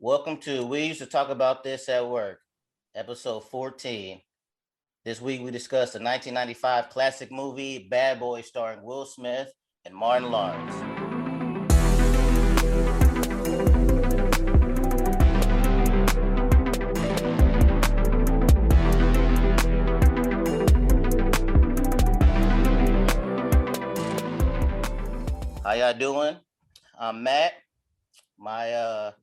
Welcome to We Used to Talk About This at Work, episode 14. This week we discussed the 1995 classic movie Bad Boys starring Will Smith and Martin Lawrence. How y'all doing? I'm Matt. My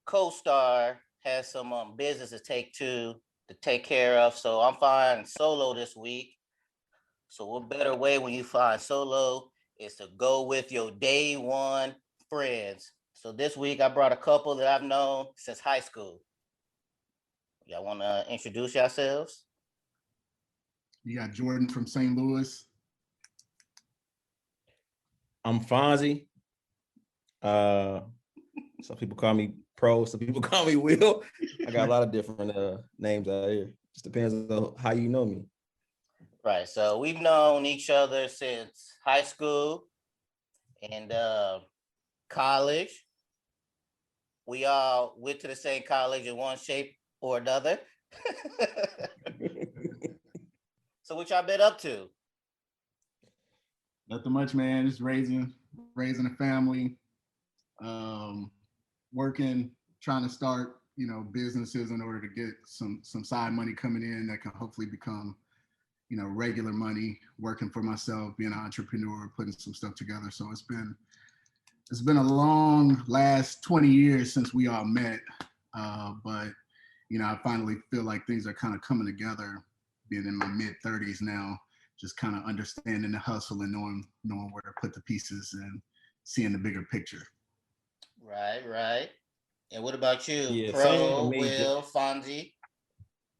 co-star has some business to take care of, so I'm flying solo this week. So what better way when you fly solo is to go with your day one friends. So this week I brought a couple that I've known since high school. Y'all want to introduce yourselves? You got Jordan from St. Louis. I'm Fonzie. Some people call me Pro, some people call me Will. I got a lot of different names out here. Just depends on how you know me. Right. So we've known each other since high school and college. We all went to the same college in one shape or another. So what y'all been up to? Nothing much, man. Just raising a family, working, trying to start, businesses in order to get some side money coming in that can hopefully become, regular money. Working for myself, being an entrepreneur, putting some stuff together. So it's been a long last 20 years since we all met, but I finally feel like things are kind of coming together. Being in my mid 30s now, just kind of understanding the hustle and knowing where to put the pieces and seeing the bigger picture. Right. And what about you, Yeah, Pro, Will, Fonzie,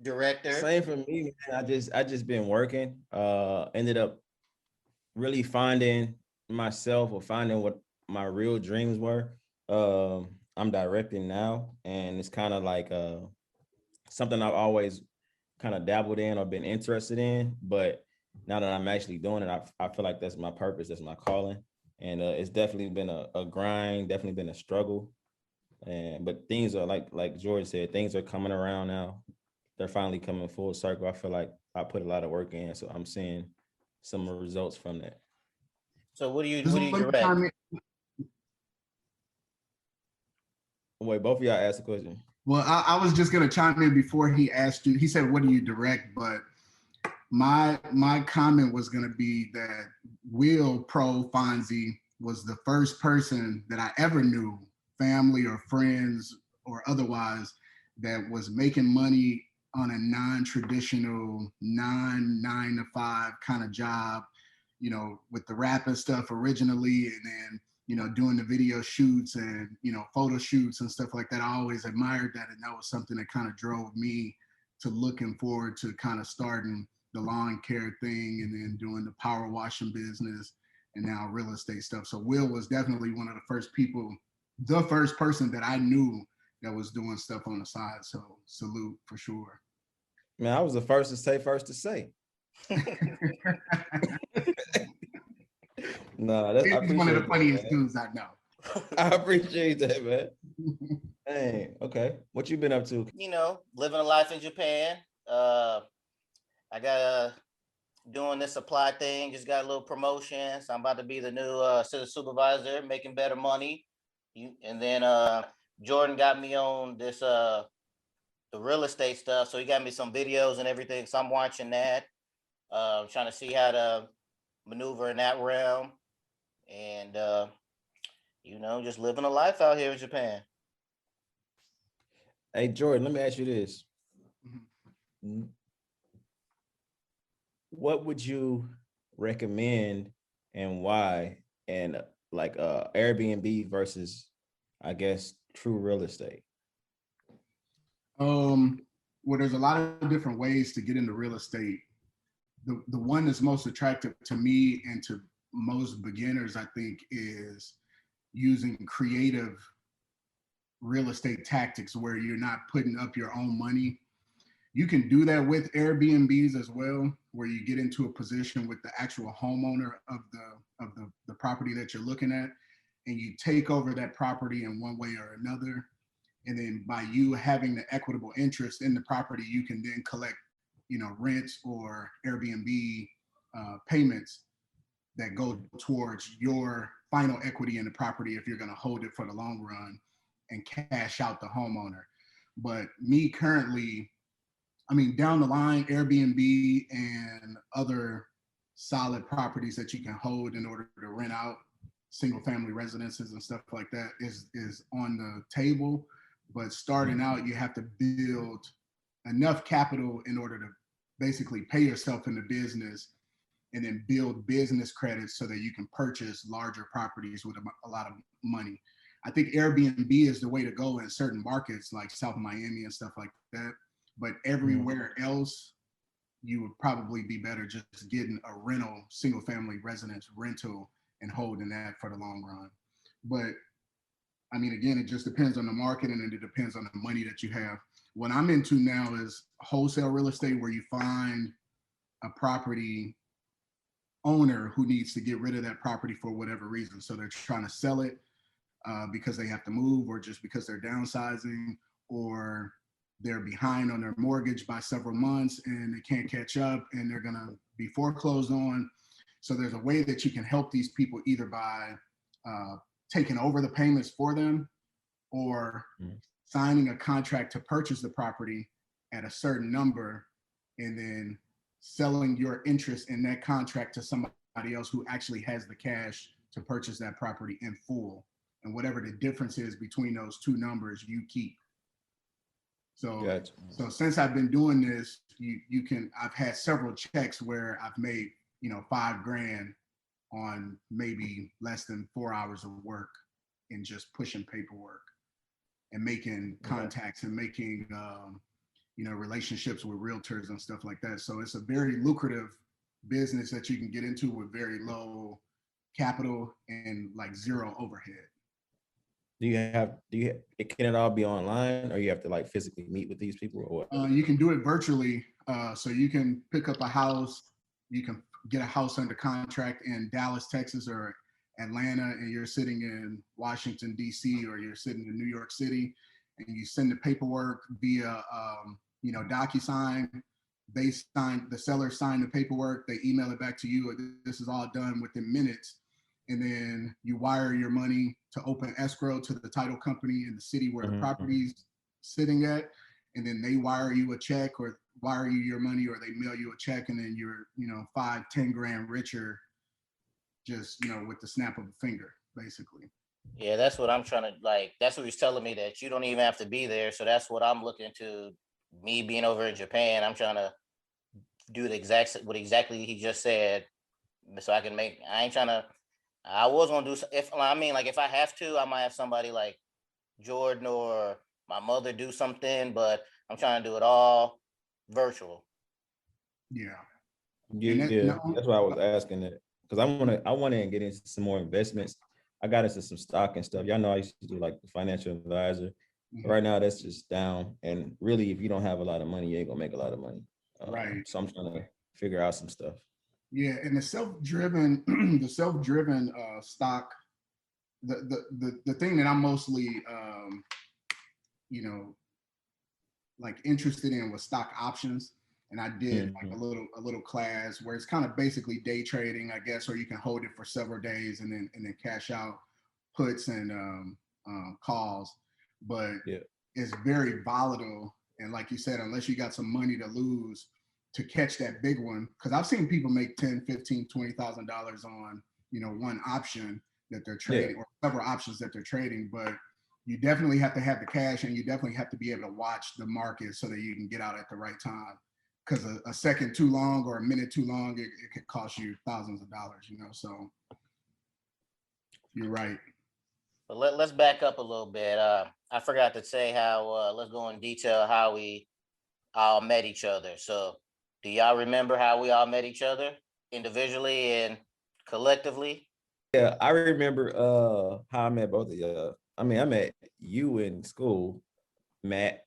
director? Same for me, man. I just been working. Ended up really finding myself or finding what my real dreams were. I'm directing now, and it's kind of like something I've always kind of dabbled in or been interested in, but now that I'm actually doing it, I feel like that's my purpose, that's my calling, and it's definitely been a grind, definitely been a struggle, but things are like George said, things are coming around now. They're finally coming full circle. I feel like I put a lot of work in, so I'm seeing some results from that. So what do you direct? Wait, both of y'all asked a question. Well, I was just gonna chime in before he asked you. He said, "What do you direct?" But my comment was gonna be that Will Pro Fonzie was the first person that I ever knew, family or friends or otherwise, that was making money on a non-traditional, non-9 to 5 kind of job, with the rapping stuff originally, and then doing the video shoots and, photo shoots and stuff like that. I always admired that. And that was something that kind of drove me to looking forward to kind of starting the lawn care thing and then doing the power washing business and now real estate stuff. So Will was definitely one of the first person that I knew that was doing stuff on the side. So salute for sure. Man, I was the first to say. No, he's one of the funniest dudes I know. I appreciate that, man. Hey, okay. What you been up to? Living a life in Japan. I got doing this supply thing, just got a little promotion. So I'm about to be the new assistant supervisor, making better money. And then Jordan got me on this the real estate stuff. So he got me some videos and everything. So I'm watching that. Trying to see how to maneuver in that realm. And just living a life out here in Japan. Hey Jordan, let me ask you this. Mm-hmm. What would you recommend and why, and like Airbnb versus, I guess, true real estate? Well, there's a lot of different ways to get into real estate. The one that's most attractive to me and to most beginners, I think, is using creative real estate tactics where you're not putting up your own money. You can do that with Airbnbs as well, where you get into a position with the actual homeowner of the property that you're looking at, and you take over that property in one way or another. And then by you having the equitable interest in the property, you can then collect, rent or Airbnb payments that go towards your final equity in the property if you're going to hold it for the long run and cash out the homeowner. But me currently, I mean, down the line, Airbnb and other solid properties that you can hold in order to rent out single family residences and stuff like that is on the table. But starting out, you have to build enough capital in order to basically pay yourself in the business and then build business credits so that you can purchase larger properties with a lot of money. I think Airbnb is the way to go in certain markets like South Miami and stuff like that. But everywhere else, you would probably be better just getting a rental, single family residence rental and holding that for the long run. But I mean, again, it just depends on the market and it depends on the money that you have. What I'm into now is wholesale real estate, where you find a property owner who needs to get rid of that property for whatever reason. So they're trying to sell it because they have to move, or just because they're downsizing, or they're behind on their mortgage by several months and they can't catch up and they're going to be foreclosed on. So there's a way that you can help these people either by taking over the payments for them, or signing a contract to purchase the property at a certain number and then selling your interest in that contract to somebody else who actually has the cash to purchase that property in full. And whatever the difference is between those two numbers, you keep. So, Gotcha. so since I've been doing this, I've had several checks where I've made, $5,000 on maybe less than 4 hours of work and just pushing paperwork and making contacts and making, relationships with realtors and stuff like that. So it's a very lucrative business that you can get into with very low capital and like zero overhead. Can it all be online, or you have to like physically meet with these people, or what? You can do it virtually. So you can pick up a house, you can get a house under contract in Dallas, Texas, or Atlanta, and you're sitting in Washington, D.C., or you're sitting in New York City, and you send the paperwork via, DocuSign. The seller sign the paperwork, they email it back to you. This is all done within minutes. And then you wire your money to open escrow to the title company in the city where the property's sitting at. And then they wire you a check or wire you your money, or they mail you a check. And then you're, 5-10 grand richer just, with the snap of a finger, basically. Yeah, that's what I'm trying to like. That's what he's telling me, that you don't even have to be there. So that's what I'm looking to. Me being over in Japan, I'm trying to do what exactly he just said, so I can make. I ain't trying to. I was gonna do if I have to, I might have somebody like Jordan or my mother do something, but I'm trying to do it all virtual. Yeah. Yeah, that's why I was asking that, because I want to get into some more investments. I got into some stock and stuff. Y'all know I used to do like the financial advisor. Right now, that's just down. And really, if you don't have a lot of money, you ain't gonna make a lot of money. Right. So I'm trying to figure out some stuff. Yeah, and the self-driven, stock, the thing that I'm mostly, like interested in was stock options. And I did like a little class where it's kind of basically day trading, I guess, or you can hold it for several days and then cash out puts and calls. But it's very volatile. And like you said, unless you got some money to lose to catch that big one, because I've seen people make $10, $15, $20,000 on, one option that they're trading, or several options that they're trading. But you definitely have to have the cash, and you definitely have to be able to watch the market so that you can get out at the right time. Because a second too long or a minute too long, it could cost you thousands of dollars, so you're right. But let's back up a little bit. I forgot to say how. Let's go in detail how we all met each other. So, do y'all remember how we all met each other individually and collectively? Yeah, I remember how I met both of you. I mean, I met you in school, Matt,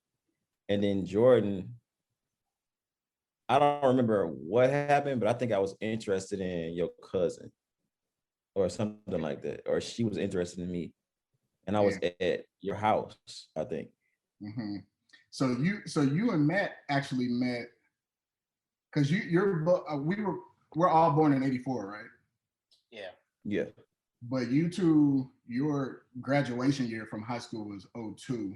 and then Jordan. I don't remember what happened, but I think I was interested in your cousin or something like that, or she was interested in me, and I was at your house, I think. hmm So you and Matt actually met because we're all born in '84, right? Yeah. Yeah. But you two, your graduation year from high school was '02.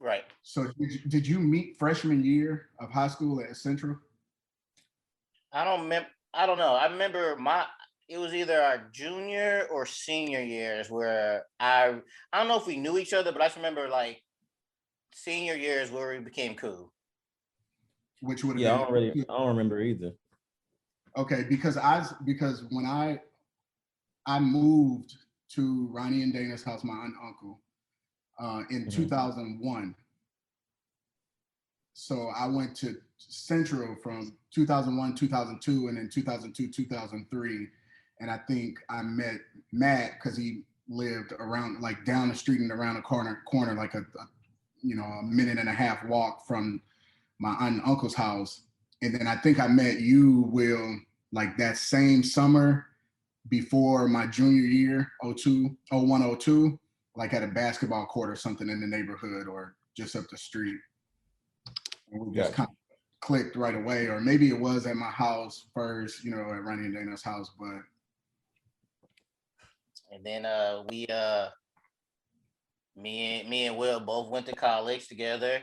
Right. So did you meet freshman year of high school at Central? I don't remember. I don't know. I remember it was either our junior or senior years where I don't know if we knew each other, but I just remember like senior years where we became cool. Which would have Yeah, been I don't remember either. okay because when I moved to Ronnie and Dana's house, my aunt and uncle, in 2001. So I went to Central from 2001, 2002, and then 2002, 2003. And I think I met Matt because he lived around like down the street and around the corner like a minute and a half walk from my aunt and uncle's house. And then I think I met you, Will, like that same summer before my junior year, '02, '01, '02, like at a basketball court or something in the neighborhood or just up the street. And we just Gotcha. kind of clicked right away, or maybe it was at my house first, at Ronnie and Dana's house. But And then me and Will both went to college together,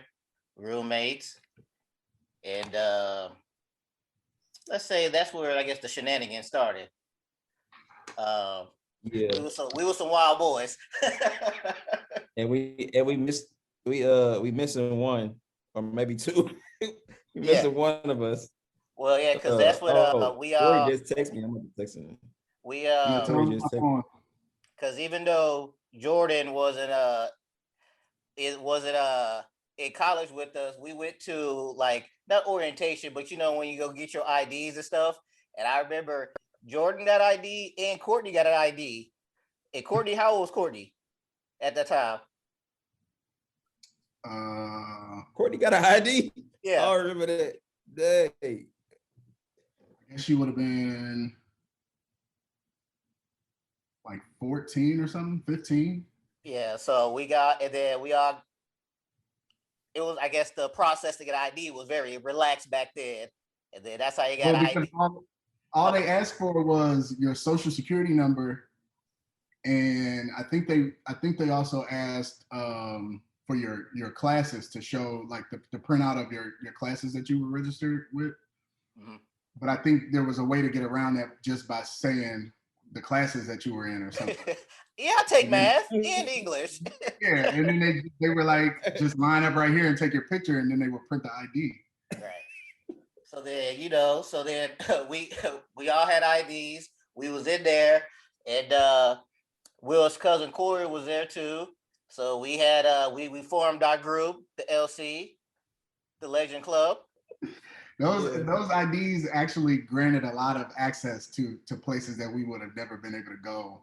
roommates, and let's say that's where I guess the shenanigans started. Um, Yeah. we were some wild boys. And we missing one or maybe two. We Yeah. missing one of us. Well, yeah, because that's what we Corey just texted me. I'm gonna text him. we yeah, tell Corey them just I'm texted. on. because even though Jordan wasn't in college with us, we went to like not orientation, but when you go get your IDs and stuff. And I remember Jordan got ID and Courtney got an ID. And Courtney, how old was Courtney at that time? Courtney got an ID. Yeah. I remember that. Day. I guess she would have been like 14 or something, 15. Yeah. So we got, and then we all, it was, I guess the process to get ID was very relaxed back then. And then that's how you got Well, because ID. all they asked for was your social security number, and I think they also asked for your classes to show like the printout of your classes that you were registered with. Mm-hmm. But I think there was a way to get around that just by saying the classes that you were in or something. Yeah, I take And then, math and English. yeah, and then they were like, just line up right here and take your picture, and then they would print the ID. Right. So then, we all had IDs. We was in there, and Will's cousin Corey was there too. So we had we formed our group, the LC, the Legend Club. Those IDs actually granted a lot of access to places that we would have never been able to go.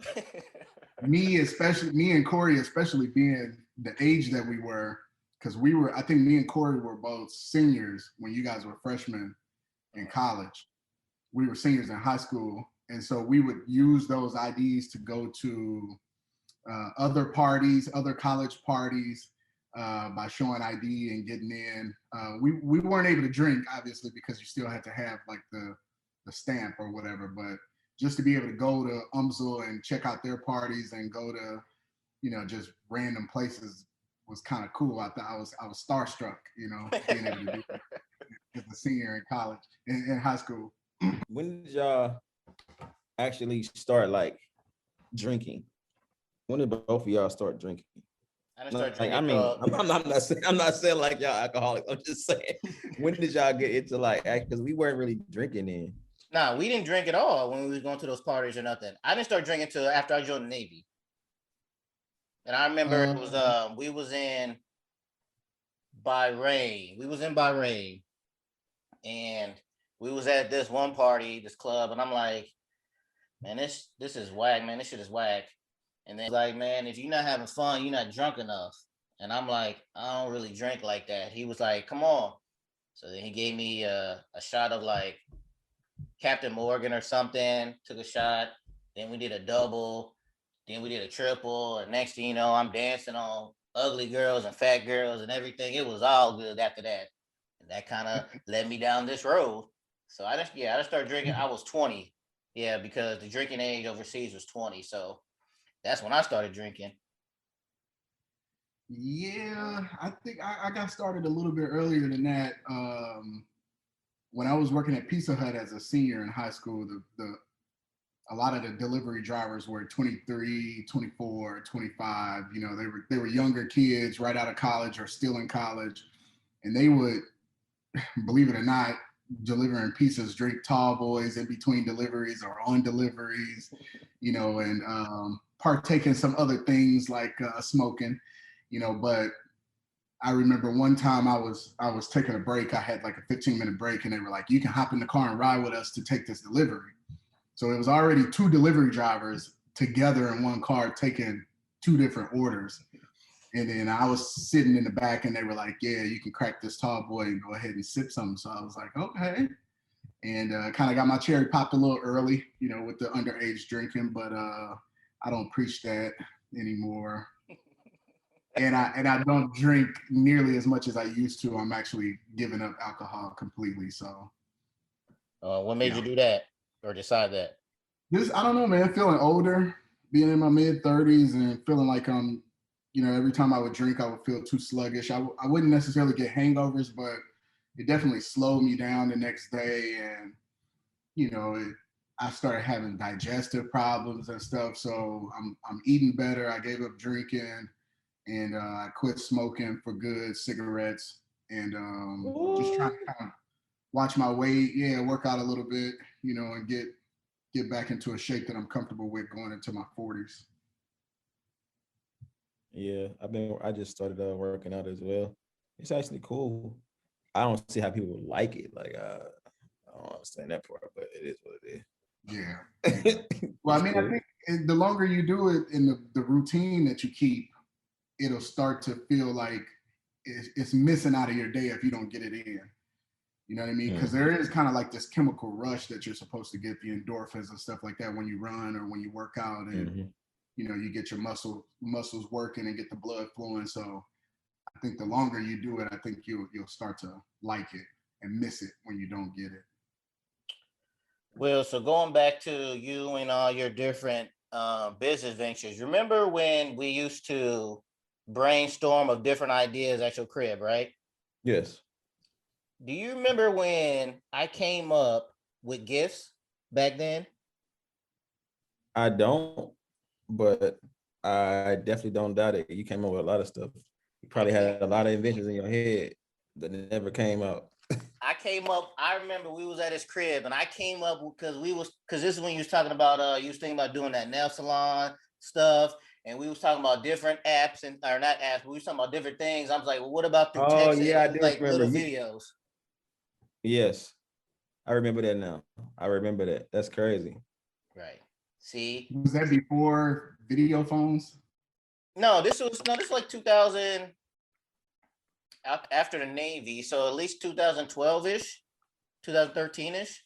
Me and Corey, especially being the age that we were, because I think me and Corey were both seniors when you guys were freshmen in college. We were seniors in high school, and so we would use those IDs to go to other parties, other college parties, by showing ID and getting in. We weren't able to drink, obviously, because you still had to have like the stamp or whatever. But just to be able to go to UMSL and check out their parties and go to just random places was kind of cool. I thought I was starstruck, being able to do that as a senior in college, in high school. When did y'all actually start like drinking? When did both of y'all start drinking? I didn't start Like, drinking. I mean, I'm not saying like y'all alcoholics. I'm just saying, when did y'all get into like, because we weren't really drinking then. Nah, we didn't drink at all when we was going to those parties or nothing. I didn't start drinking till after I joined the Navy. And I remember it was we was in Bahrain. We was in Bahrain, and we was at this one party, this club, and I'm like, man, this is whack, man. This shit is whack. And then he's like, man, if you're not having fun, you're not drunk enough. And I'm like, I don't really drink like that. He was like, come on. So then he gave me a shot of like Captain Morgan or something, took a shot. Then we did a double. Then we did a triple. And next thing you know, I'm dancing on ugly girls and fat girls and everything. It was all good after that. And that kind of led me down this road. So I just started drinking. I was 20. Yeah, because the drinking age overseas was 20. So that's when I started drinking. Yeah, I think I got started a little bit earlier than that. When I was working at Pizza Hut as a senior in high school, the a lot of the delivery drivers were 23, 24, 25. You know, they were younger kids right out of college or still in college, and they would, believe it or not, delivering pizzas, drink tall boys in between deliveries or on deliveries, you know, and partake in some other things like smoking, you know. But I remember one time I was taking a break. I had like a 15-minute break, and they were like, "You can hop in the car and ride with us to take this delivery." So it was already two delivery drivers together in one car taking two different orders. And then I was sitting in the back and they were like, "Yeah, you can crack this tall boy and go ahead and sip some." So I was like, okay. And kind of got my cherry popped a little early, you know, with the underage drinking, but I don't preach that anymore. And I don't drink nearly as much as I used to. I'm actually giving up alcohol completely. So What made yeah. you do that or decide that? Just I don't know, man. Feeling older, being in my mid 30s, and feeling like you know, every time I would drink, I would feel too sluggish. I wouldn't necessarily get hangovers, but it definitely slowed me down the next day, and you know, I started having digestive problems and stuff. So I'm eating better. I gave up drinking, and I quit smoking for good, cigarettes, and just trying to Ooh. kind of watch my weight, yeah, work out a little bit, you know, and get back into a shape that I'm comfortable with going into my 40s. Yeah, I just started working out as well. It's actually cool. I don't see how people like it. Like I don't understand that part, but it is what it Yeah, yeah. is. Well, I It's mean, I cool. think the longer you do it in the routine that you keep, it'll start to feel like it's missing out of your day if you don't get it in. You know what I mean? Because Mhm. there is kind of like this chemical rush that you're supposed to get, the endorphins and stuff like that when you run or when you work out, and Mhm. you know you get your muscles working and get the blood flowing. So I think the longer you do it, I think you'll start to like it and miss it when you don't get it. Well, so going back to you and all your different business ventures, remember when we used to brainstorm of different ideas at your crib, right? Yes, Do you remember when I came up with gifts back then? I don't, but I definitely don't doubt it. You came up with a lot of stuff. You probably Okay. had a lot of inventions in your head that never came out. I came up. I remember we was at his crib, and I came up because this is when you was talking about you was thinking about doing that nail salon stuff, and we was talking about different apps and or not apps, but we was talking about different things. I was like, well, what about through Oh text yeah, I and do like remember. little videos? Yes, I remember that now. I remember that. That's crazy. Right. See, Was that before video phones? this was like 2000 after the Navy, so at least 2012 ish, 2013 ish.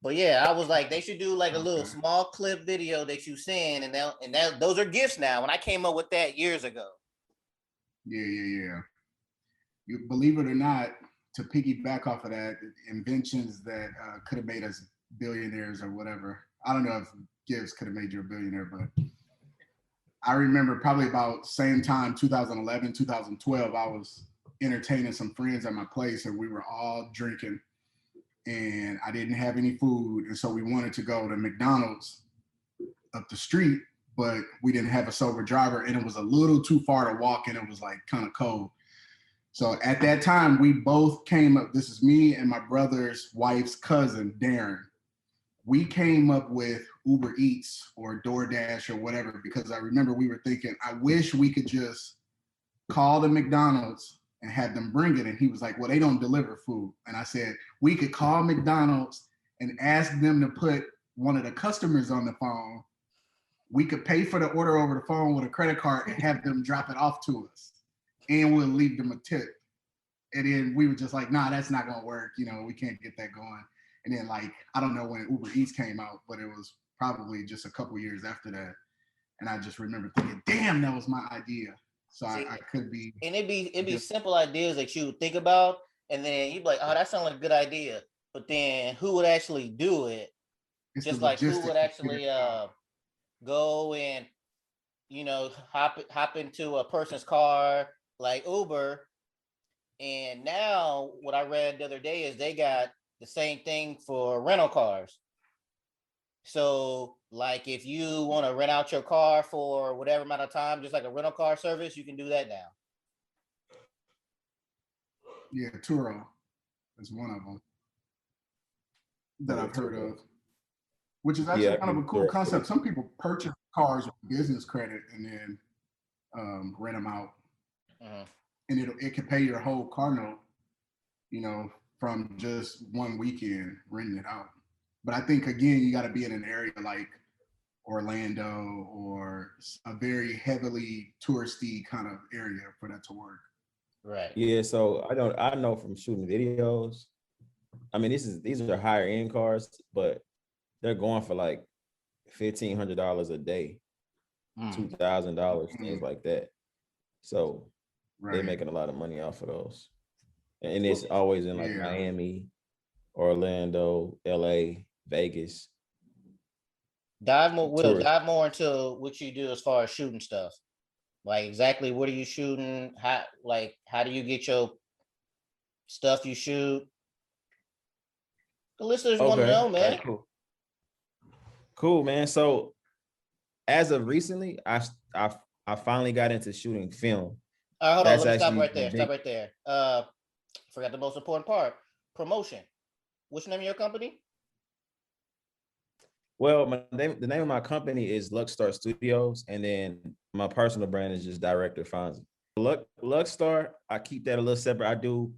But yeah, I was like, they should do like a little Okay. small clip video that you send, and that those are gifts now. When I came up with that years ago. Yeah, yeah, yeah. You believe it or not, to piggyback off of that, inventions that could have made us billionaires or whatever. I don't know if gifts could have made you a billionaire, but I remember probably about same time, 2011, 2012, I was entertaining some friends at my place and we were all drinking and I didn't have any food. And so we wanted to go to McDonald's up the street, but we didn't have a sober driver and it was a little too far to walk and it was like kind of cold. So at that time, we both came up. This is me and my brother's wife's cousin, Darren. We came up with Uber Eats or DoorDash or whatever because I remember we were thinking, I wish we could just call the McDonald's and have them bring it. And he was like, well, they don't deliver food. And I said, we could call McDonald's and ask them to put one of the customers on the phone. We could pay for the order over the phone with a credit card and have them drop it off to us. And we'll leave them a tip. And then we were just like, nah, that's not gonna work. You know, we can't get that going. And then like, I don't know when Uber Eats came out, but it was probably just a couple years after that. And I just remember thinking, damn, that was my idea. So See, I could be and it'd be just simple ideas that you think about, and then you'd be like, oh, that sounds like a good idea. But then who would actually do it? it's the Just like who would logistics to figure actually it out. go and hop into a person's car like Uber. And now what I read the other day is they got the same thing for rental cars. So like if you want to rent out your car for whatever amount of time, just like a rental car service, you can do that now. Yeah, Turo is one of them that Yeah, I've heard Turo. of, which is Yeah, actually I kind of use a cool Turo concept. too. Some people purchase cars with business credit and then rent them out, Mhm. and it can pay your whole car note, from just one weekend renting it out. But I think again, you got to be in an area like Orlando or a very heavily touristy kind of area for that to work. Right. Yeah, so I know from shooting videos. I mean, these are higher end cars, but they're going for like $1,500 a day, Mm. $2,000, things Mm, like that. So they're right. making a lot of money off of those. And it's always in like Yeah. Miami, Orlando, LA, Vegas, tourist. Dive more into what you do as far as shooting stuff. Like exactly what are you shooting? How do you get your stuff you shoot? The listeners want to Okay. know, All man. right, cool. Cool, man. So as of recently, I I finally got into shooting film. All right, hold on. That's Let me stop actually right a there. Stop big. right there. Forgot the most important part. Promotion. What's the name of your company? Well, the name of my company is Luckstar Studios, and then my personal brand is just Director Fonzie. Luckstar, I keep that a little separate. I do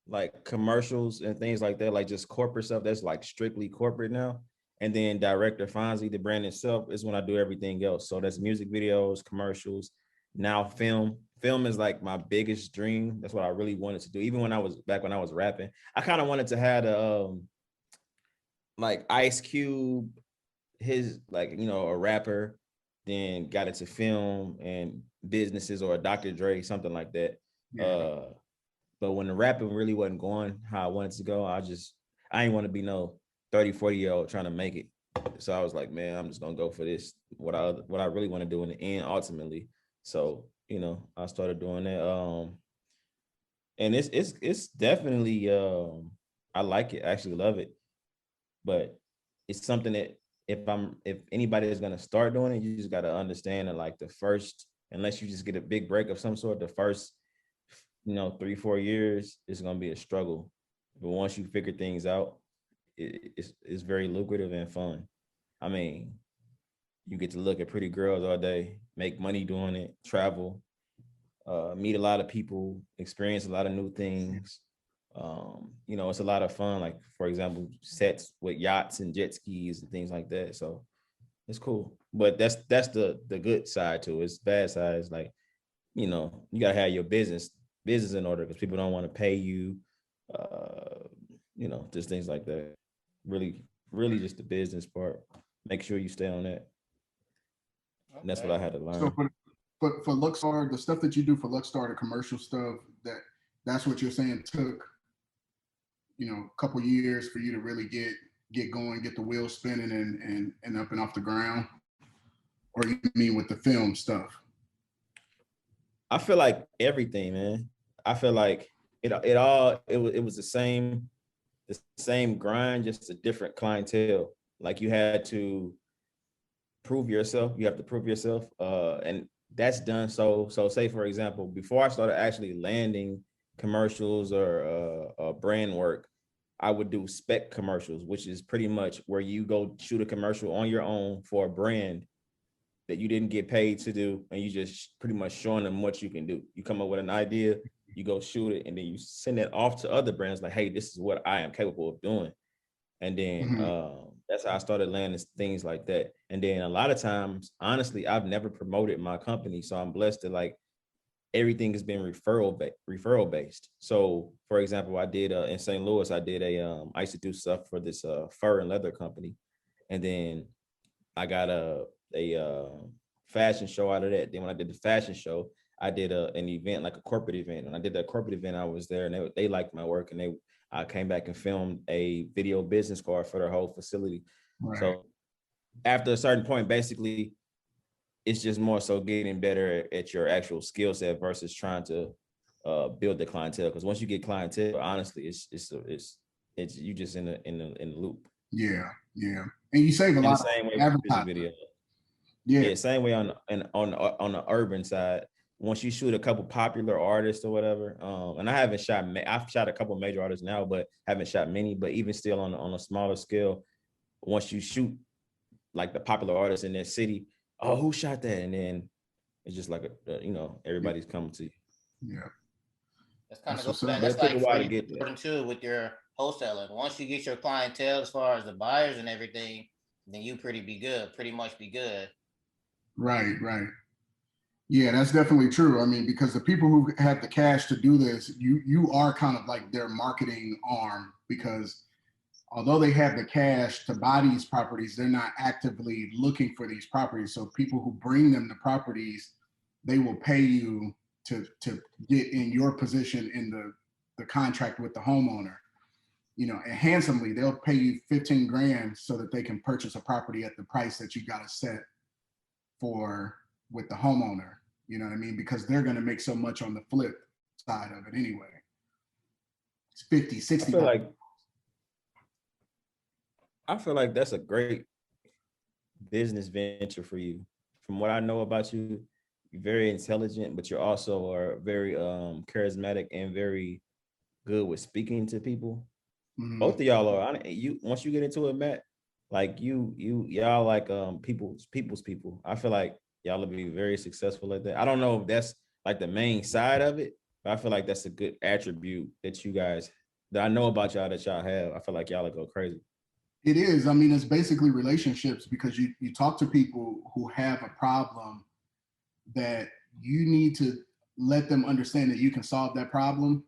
like commercials and things like that, like just corporate stuff that's like strictly corporate now. And then Director Fonzie, the brand itself, is when I do everything else. So that's music videos, commercials, now film. Film is like my biggest dream. That's what I really wanted to do. Even when I was rapping, I kind of wanted to have like Ice Cube, his like a rapper, then got into film and businesses, or a Dr. Dre, something like that. Yeah. But when the rapping really wasn't going how I wanted to go, I ain't want to be no 30, 40-year-old trying to make it. So I was like, man, I'm just gonna go for this, what I really want to do in the end ultimately. So I started doing that. And it's definitely I like it, I actually love it, but it's something that if anybody is gonna start doing it, you just gotta understand that like the first, unless you just get a big break of some sort, the first 3, 4 years is gonna be a struggle. But once you figure things out, it's very lucrative and fun. I mean, you get to look at pretty girls all day, make money doing it, travel, meet a lot of people, experience a lot of new things. It's a lot of fun. Like for example, sets with yachts and jet skis and things like that. So it's cool. But that's the good side to it. It's bad side is like, you gotta have your business in order, because people don't want to pay you. Uh, just things like that. Really, really just the business part. Make sure you stay on that. And that's what Okay. I had to So learn. for Luxstar, the stuff that you do for Luxstar, the commercial stuff, that's what you're saying took, a couple years for you to really get going, get the wheels spinning and up and off the ground. Or you mean with the film stuff? I feel like everything, man. I feel like it was the same grind, just a different clientele. Like you had to prove yourself. You have to prove yourself. And that's done. So say for example, before I started actually landing commercials or brand work, I would do spec commercials, which is pretty much where you go shoot a commercial on your own for a brand that you didn't get paid to do, and you just pretty much showing them what you can do. You come up with an idea, you go shoot it, and then you send it off to other brands like, hey, this is what I am capable of doing. And then Mm-hmm. that's how I started landing things like that. And then a lot of times, honestly, I've never promoted my company, so I'm blessed that like everything has been referral based. So, for example, I did in St. Louis, I used to do stuff for this fur and leather company, and then I got a fashion show out of that. Then when I did the fashion show, I did an event, like a corporate event. And I did that corporate event, I was there and they liked my work, and I came back and filmed a video business card for their whole facility. Right. So after a certain point, basically, it's just more so getting better at your actual skill set versus trying to build the clientele. Because once you get clientele, honestly, it's you just in the loop. Yeah, yeah. And you save a And the lot of same way with music advertising. video. Yeah, Yeah, same way on the urban side. Once you shoot a couple popular artists or whatever, and I haven't shot, I've shot a couple major artists now, but haven't shot many. But even still on a smaller scale, once you shoot like the popular artists in their city, oh, who shot that? And then it's just like everybody's coming to you. yeah. That's kind of That's goes what's back. up. But That's it took a like for while to you, get there. Jordan, too, with your wholesaling. Once you get your clientele as far as the buyers and everything, then you pretty much be good. Right, right. Yeah, that's definitely true. I mean, because the people who have the cash to do this, you are kind of like their marketing arm, because although they have the cash to buy these properties, they're not actively looking for these properties. So people who bring them the properties, they will pay you to get in your position in the contract with the homeowner. And handsomely, they'll pay you 15 grand so that they can purchase a property at the price that you got to set for with the homeowner. You know what I mean? Because they're going to make so much on the flip side of it anyway. It's 50, I 60. feel like I feel like that's a great business venture for you. From what I know about you, you're very intelligent, but you're also are very charismatic and very good with speaking to people. Mhm. Both of y'all are. You once you get into it, Matt, like y'all like people's people. I feel like y'all will be very successful at that. I don't know if that's like the main side of it, but I feel like that's a good attribute that you guys that I know about y'all that y'all have. I feel like y'all will go crazy. It is. I mean, it's basically relationships, because you talk to people who have a problem that you need to let them understand that you can solve that problem,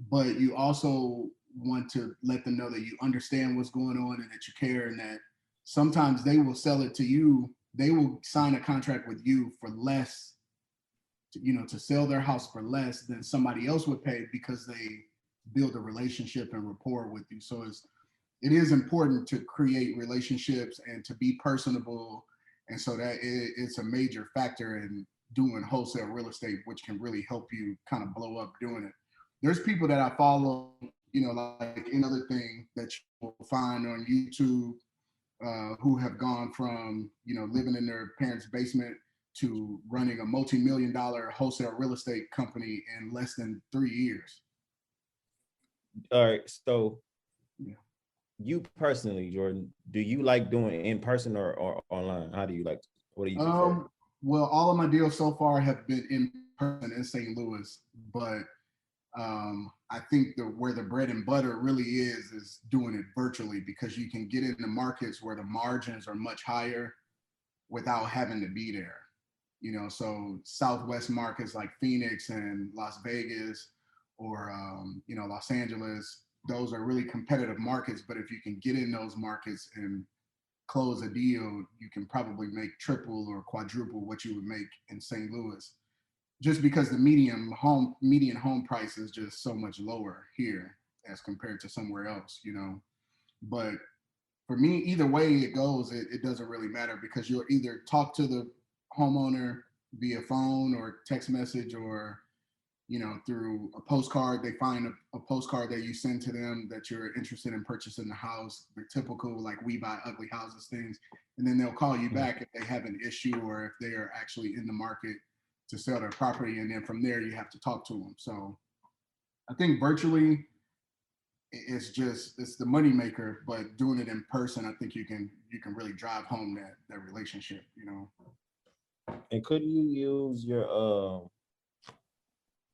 but you also want to let them know that you understand what's going on and that you care, and that sometimes they will sell it to you. They will sign a contract with you for less, to sell their house for less than somebody else would pay, because they build a relationship and rapport with you. So it is important to create relationships and to be personable. And so that it's a major factor in doing wholesale real estate, which can really help you kind of blow up doing it. There's people that I follow, like another thing that you will find on YouTube, who have gone from, living in their parents' basement to running a multi-million-dollar wholesale real estate company in less than 3 years. All right, so Yeah. you personally, Jordan, do you like doing it in person or online? How do you like? What do you prefer? Well, all of my deals so far have been in person in St. Louis, but I think where the bread and butter really is doing it virtually, because you can get into markets where the margins are much higher without having to be there. So Southwest markets like Phoenix and Las Vegas, or Los Angeles, those are really competitive markets. But if you can get in those markets and close a deal, you can probably make triple or quadruple what you would make in St. Louis, just because the median home price is just so much lower here as compared to somewhere else. But for me, either way it goes, it doesn't really matter, because you'll either talk to the homeowner via phone or text message, or through a postcard. They find a postcard that you send to them that you're interested in purchasing the house, the typical like we buy ugly houses things, and then they'll call you back if they have an issue or if they are actually in the market to sell their property, and then from there you have to talk to them. So I think virtually it's the money maker, but doing it in person, I think you can really drive home that relationship. And couldn't you use your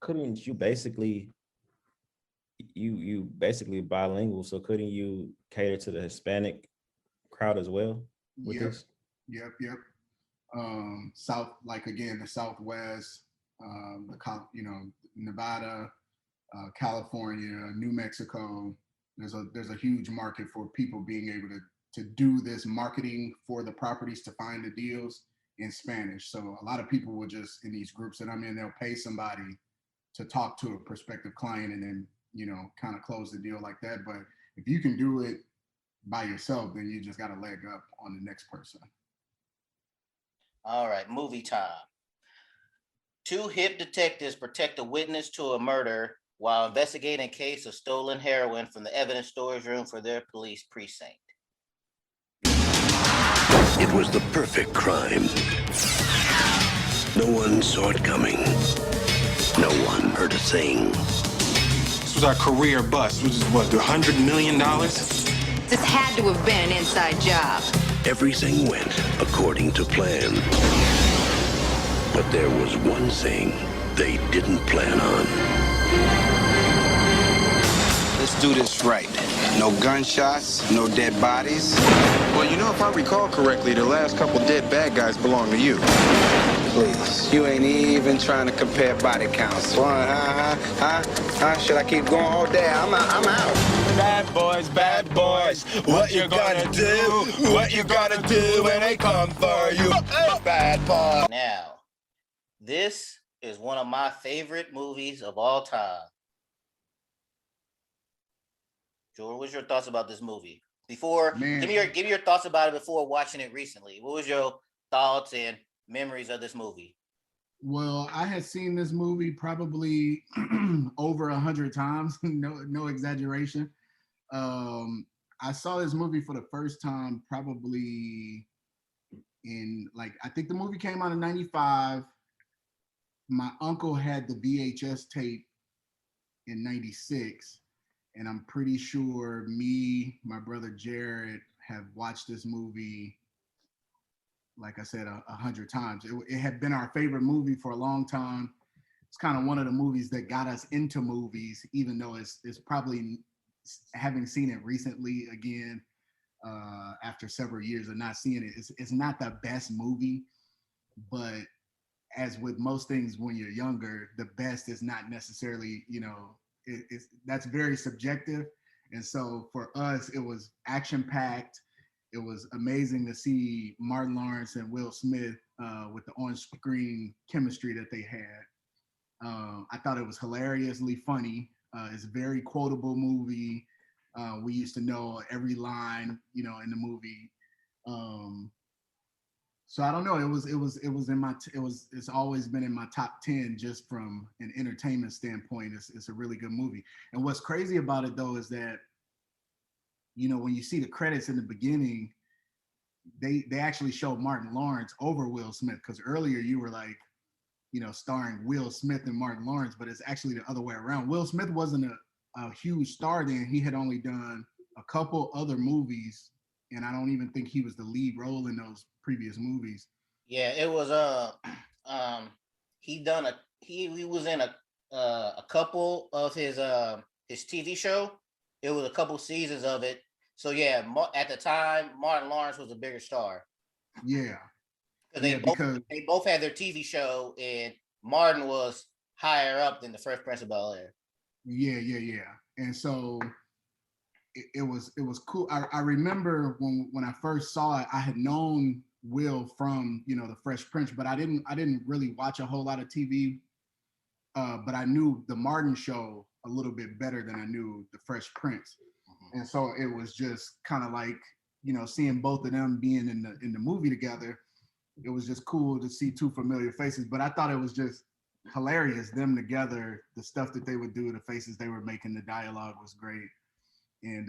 couldn't you basically you basically bilingual, so couldn't you cater to the Hispanic crowd as well with Yep, this? yep. South, like again, the Southwest, Nevada, California, New Mexico. There's a huge market for people being able to do this marketing for the properties to find the deals in Spanish. So a lot of people will just, in these groups that I'm in, they'll pay somebody to talk to a prospective client and then, kind of close the deal like that. But if you can do it by yourself, then you just got a leg up on the next person. All right, movie time. Two hip detectives protect a witness to a murder while investigating a case of stolen heroin from the evidence storage room for their police precinct. It was the perfect crime. No one saw it coming. No one heard a thing. This was our career bust, which is what, $100 million? This had to have been an inside job. Everything went according to plan. But there was one thing they didn't plan on. Let's do this right. No gunshots, no dead bodies. Well, if I recall correctly, the last couple dead bad guys belong to you. Please, you ain't even trying to compare body counts. Should I keep going all day? I'm out. Bad boys, what you gonna do? What you gonna do when they come for you? Bad boy. Now, this is one of my favorite movies of all time. George, what's your thoughts about this movie? Give me your thoughts about it before watching it recently. What was your thoughts and memories of this movie? Well, I had seen this movie probably over 100 times, no exaggeration. I saw this movie for the first time probably in I think the movie came out in 95. My uncle had the VHS tape in 96. And I'm pretty sure me, my brother Jared, have watched this movie, like I said, 100 times. It had been our favorite movie for a long time. It's kind of one of the movies that got us into movies, even though it's probably, having seen it recently again, after several years of not seeing it, it's not the best movie, but as with most things when you're younger, the best is not necessarily, that's very subjective. And so for us, it was action packed. It was amazing to see Martin Lawrence and Will Smith with the on-screen chemistry that they had. I thought it was hilariously funny. It's a very quotable movie. We used to know every line, in the movie. So I don't know. It's always been in my top 10 just from an entertainment standpoint. It's a really good movie. And what's crazy about it though is that, when you see the credits in the beginning, they actually show Martin Lawrence over Will Smith, because earlier you were like, starring Will Smith and Martin Lawrence, but it's actually the other way around. Will Smith wasn't a huge star then. He had only done a couple other movies, and I don't even think he was the lead role in those previous movies. Yeah, it was he was in a couple of his TV show. It was a couple seasons of it. So yeah, at the time, Martin Lawrence was a bigger star. Yeah. They both had their TV show, and Martin was higher up than the Fresh Prince of Bel-Air. Yeah. And so it was cool. I remember when I first saw it, I had known Will from the Fresh Prince, but I didn't really watch a whole lot of TV. But I knew the Martin show a little bit better than I knew the Fresh Prince, and so it was just kind of like seeing both of them being in the movie together. It was just cool to see two familiar faces, but I thought it was just hilarious them together. The stuff that they would do, the faces they were making, the dialogue was great. And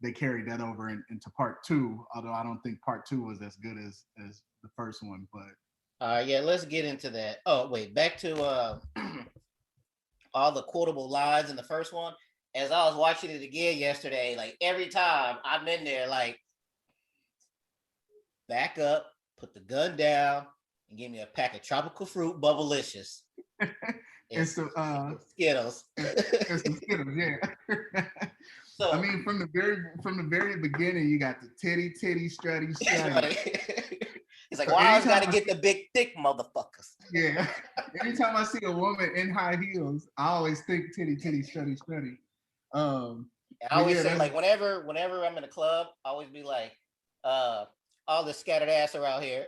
they carried that over into part two, although I don't think part two was as good as the first one. But yeah, let's get into that. Oh, wait, back to all the quotable lines in the first one. As I was watching it again yesterday, like every time I'm in there, like, back up, put the gun down, and give me a pack of tropical fruit Bubblicious. and so Skittles. and some Skittles, yeah. So I mean, from the very beginning, you got the titty, strutty. He's like, why I gotta get the big thick motherfuckers? Yeah. Anytime I see a woman in high heels, I always think titty, strutty. I always say, like, whenever I'm in a club, I always be like, all the scattered ass around here.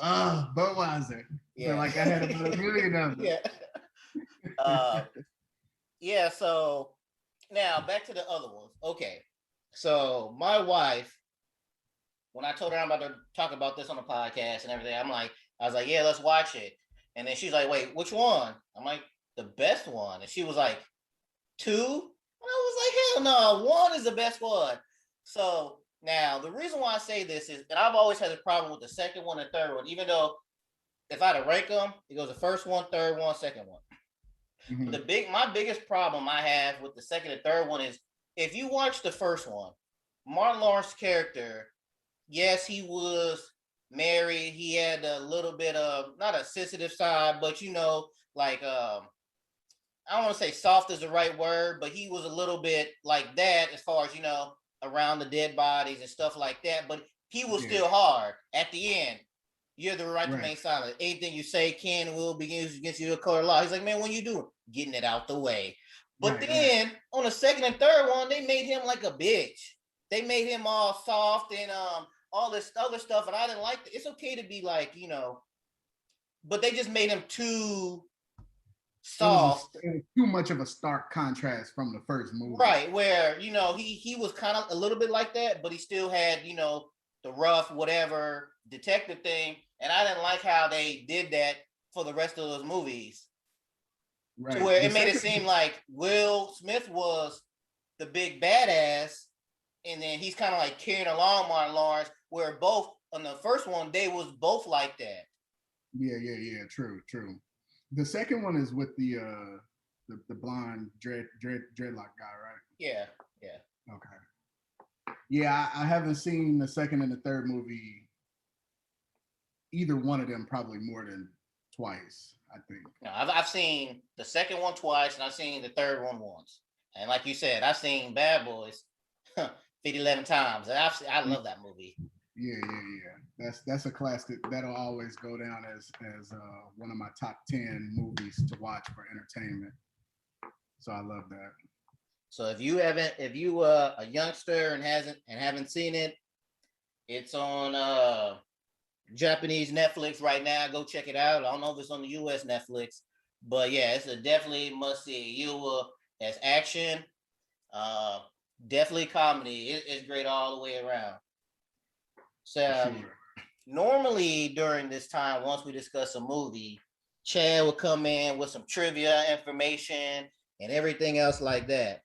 Budweiser. Yeah. So like I had about a million of them. Yeah. Yeah. So now back to the other ones. Okay. So my wife, when I told her I'm about to talk about this on the podcast and everything, I was like, yeah, let's watch it. And then she's like, wait, which one? I'm like, the best one. And she was like, two? And I was like, hell no, one is the best one. So now the reason why I say this is, and I've always had a problem with the second one and third one, even though if I had to rank them, it goes the first one, third one, second one. Mhm. My biggest problem I have with the second and third one is if you watch the first one, Martin Lawrence's character, yes, he was married. He had a little bit of not a sensitive side, but like I don't want to say soft is the right word, but he was a little bit like that as far as around the dead bodies and stuff like that. But he was Yeah. still hard at the end. You have the right to Right. remain silent. Anything you say can and will be used against you in court of law. He's like, man, what you doing? Getting it out the way. But Right, then on the second and third one, they made him like a bitch. They made him all soft and all this other stuff, and I didn't like it. It's okay to be like, but they just made him too soft. It was too much of a stark contrast from the first movie. Right, where he was kind of a little bit like that, but he still had the rough whatever detective thing, and I didn't like how they did that for the rest of those movies. Right. To where The it made it second- seem like Will Smith was the big badass, and then he's kind of like carrying along Martin Lawrence, where both on the first one they was both like that. Yeah. True. The second one is with the blonde dreadlock guy, right? Yeah. Okay. Yeah, I haven't seen the second and the third movie. Either one of them probably more than twice, I think. No, I've seen the second one twice, and I've seen the third one once. And like you said, I've seen Bad Boys 11 times, and I love that movie. Yeah. That's a classic. That'll always go down as one of my top 10 movies to watch for entertainment. So I love that. So if you a youngster and haven't seen it, it's on Japanese Netflix right now. Go check it out. I don't know if it's on the US Netflix, but yeah, it's a definitely must see. As action, definitely comedy. It's great all the way around. So Sure. normally during this time, once we discuss a movie, Chad will come in with some trivia information and everything else like that.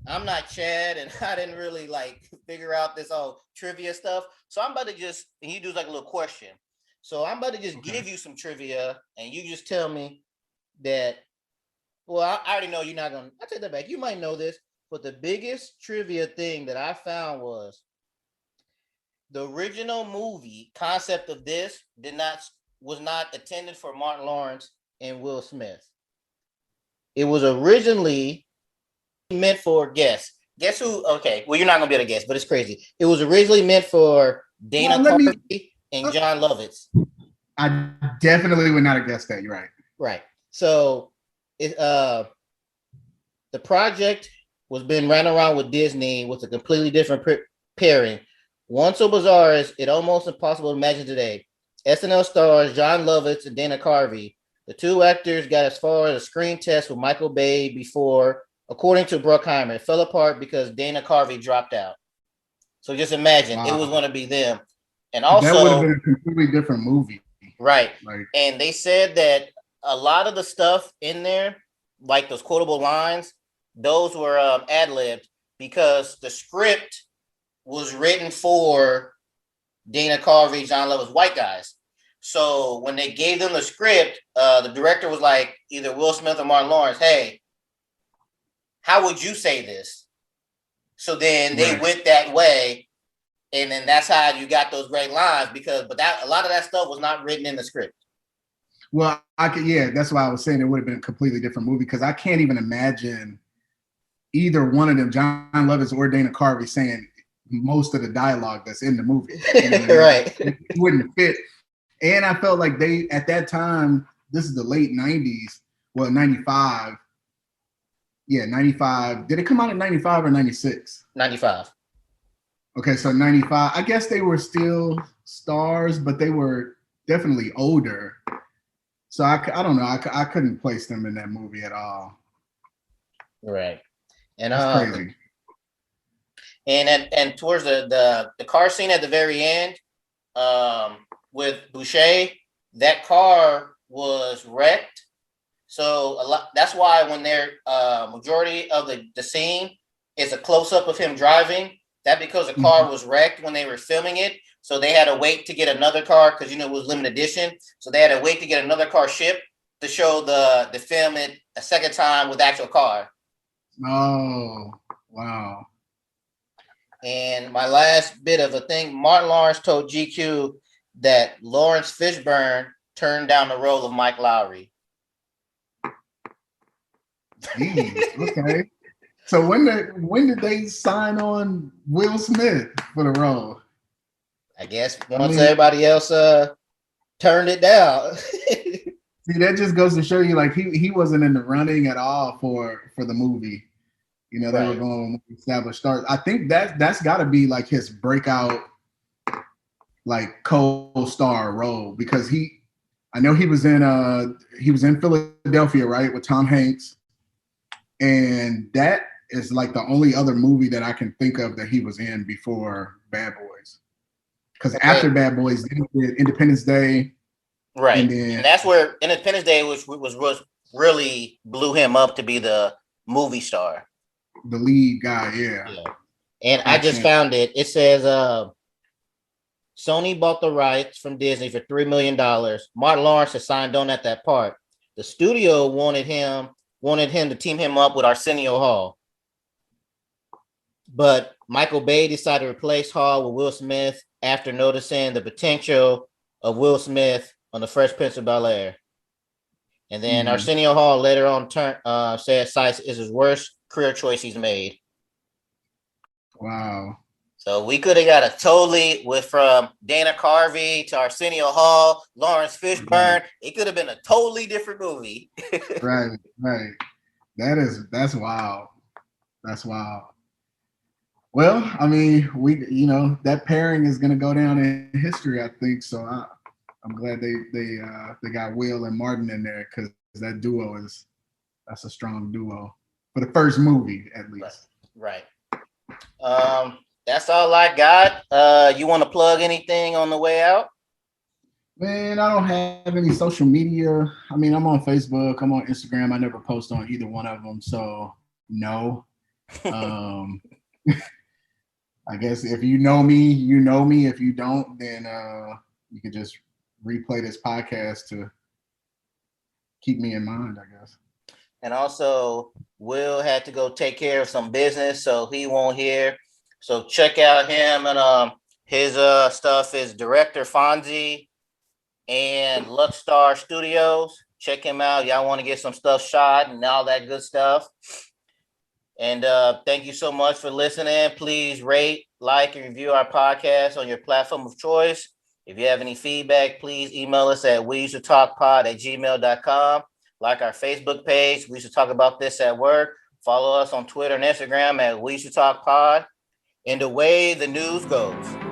I'm not Chad, and I didn't really like figure out this whole trivia stuff. So I'm about to and he does like a little question. So I'm about to just give you some trivia, and you just tell me that. Well, I already know you're not gonna. I take that back. You might know this, but the biggest trivia thing that I found was the original movie concept of this was not intended for Martin Lawrence and Will Smith. It was originally meant for guess who? Okay, well you're not gonna be able to guess, but it's crazy. It was originally meant for Dana Carvey and John Lovitz. I definitely would not have guessed that. You're right. Right. So the project was been ran around with Disney with a completely different pairing. One so bizarre is it almost impossible to imagine today. SNL stars John Lovitz and Dana Carvey. The two actors got as far as a screen test with Michael Bay before, according to Bruckheimer, it fell apart because Dana Carvey dropped out. So just imagine it was going to be them. And also that would have been a completely different movie. Right. And they said that a lot of the stuff in there, like those quotable lines, those were ad-libbed because the script was written for Dana Carvey, John Lovitz, white guys. So when they gave them the script, the director was like, either Will Smith or Martin Lawrence, hey, how would you say this? So then they went that way, and then that's how you got those great lines but a lot of that stuff was not written in the script. Well, that's why I was saying it would have been a completely different movie because I can't even imagine either one of them, John Lovitz or Dana Carvey, saying most of the dialogue that's in the movie. You know right. It wouldn't fit. And I felt like they, at that time, this is the late 90s, well, 95. Yeah, 95. Did it come out in 95 or 96? 95. Okay, so 95. I guess they were still stars, but they were definitely older. So I don't know. I couldn't place them in that movie at all. Right. And That's crazy. and towards the car scene at the very end, with Boucher, that car was wrecked. So a lot. That's why when they're majority of the scene is a close up of him driving. That because the car was wrecked when they were filming it, so they had to wait to get another car because it was limited edition. So they had to wait to get another car shipped to show the film it a second time with the actual car. Oh, wow. And my last bit of a thing, Martin Lawrence told GQ that Lawrence Fishburne turned down the role of Mike Lowry. Jeez, okay. So when did they sign on Will Smith for the role? I guess once everybody else turned it down. See, that just goes to show you, like he wasn't in the running at all for the movie. They were going with established stars. I think that's got to be like his breakout, like co-star role because I know he was in Philadelphia, right, with Tom Hanks, and that is like the only other movie that I can think of that he was in before Bad Boys. Because after Bad Boys, then he did Independence Day. Right. And that's where Independence Day was really blew him up to be the movie star. The lead guy, yeah. And I just found it. It says Sony bought the rights from Disney for $3 million. Martin Lawrence has signed on at that part. The studio wanted him to team him up with Arsenio Hall. But Michael Bay decided to replace Hall with Will Smith after noticing the potential of Will Smith on the Fresh Prince of Bel-Air. And then Arsenio Hall later on said Sice is his worst career choice he's made. Wow. So we could have got from Dana Carvey to Arsenio Hall, Lawrence Fishburne. It could have been a totally different movie. Right. That's wild. That's wild. Well, I mean, that pairing is going to go down in history, I think. So I'm glad they got Will and Martin in there because that duo that's a strong duo for the first movie, at least. Right. That's all I got. You want to plug anything on the way out? Man, I don't have any social media. I mean, I'm on Facebook, I'm on Instagram. I never post on either one of them, so no. I guess if you know me, you know me. If you don't, then you could just replay this podcast to keep me in mind, I guess. And also, Will had to go take care of some business, so he won't hear. So check out him and his stuff is Director Fonzie and Luxstar Studios. Check him out. Y'all want to get some stuff shot and all that good stuff. And thank you so much for listening. Please rate, like, and review our podcast on your platform of choice. If you have any feedback, please email us at weusetotalkpod@gmail.com. Like our Facebook page. We should talk about this at work. Follow us on Twitter and Instagram at We Should Talk Pod. And the way the news goes.